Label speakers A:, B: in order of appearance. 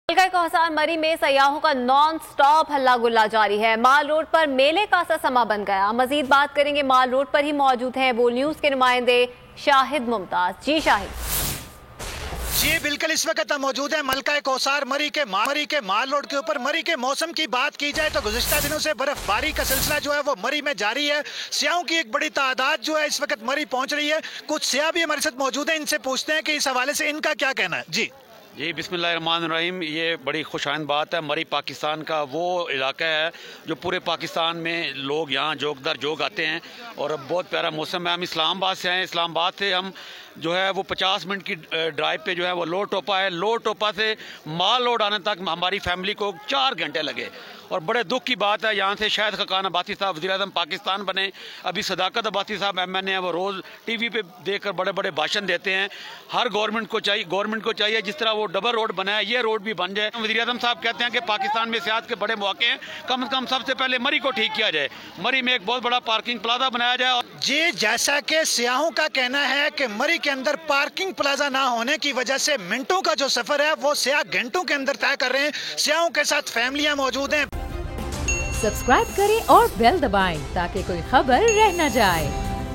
A: कोहसार मरी में सयाहों का नॉन स्टॉप हल्ला गुल्ला जारी है। माल रोड पर मेले का सा समा बन गया। मजीद बात करेंगे, माल रोड पर ही मौजूद हैं वो न्यूज के नुमाइंदे शाहिद मुमताज। जी शाहिद।
B: जी बिल्कुल, इस वक्त हम मौजूद है मलका कोहसार मरी के माल रोड के ऊपर। मरी के मौसम की बात की जाए तो गुज़िश्ता दिनों से बर्फबारी का सिलसिला जो है वो मरी में जारी है। सियाहों की एक बड़ी तादाद जो है इस वक्त मरी पहुंच रही है। कुछ सियाह भी हमारे साथ मौजूद है, इनसे पूछते हैं कि इस हवाले से इनका क्या कहना है।
C: जी बिस्मिल्लाहिर्रहमानिर्रहीम। ये बड़ी खुशाइन बात है। मरी पाकिस्तान का वो इलाका है जो पूरे पाकिस्तान में लोग यहाँ जोग दर जोग आते हैं और बहुत प्यारा मौसम है। हम इस्लामाबाद से हैं। इस्लामाबाद से हम जो है वो 50 मिनट की ड्राइव पे जो है वो लो टोपा है। लो टोपा से माल रोड आने तक हमारी फैमिली को 4 घंटे लगे और बड़े दुख की बात है। यहाँ से शायद खकान अब्बासी साहब वज़ीर-ए-आज़म पाकिस्तान बने, अभी सदाकत अब्बासी साहब MNA हैं, वो रोज़ TV पे देखकर बड़े बड़े भाषण देते हैं। हर गवर्नमेंट को चाहिए जिस तरह वो डबल रोड बनाया, ये रोड भी बन जाए। वज़ीर-ए-आज़म साहब कहते हैं कि पाकिस्तान में सियाहत के बड़े मौके हैं, कम से कम सबसे पहले मरी को ठीक किया जाए, मरी में एक बहुत बड़ा पार्किंग प्लाजा बनाया जाए।
B: जी, जैसा कि सियाहों का कहना है कि मरी के अंदर पार्किंग प्लाजा ना होने की वजह से मिनटों का जो सफर है वो सियाह घंटों के अंदर तय कर रहे हैं। सियाहों के साथ फैमिलियां मौजूद हैं।
D: सब्सक्राइब करें और बेल दबाएं ताकि कोई खबर रह न जाए।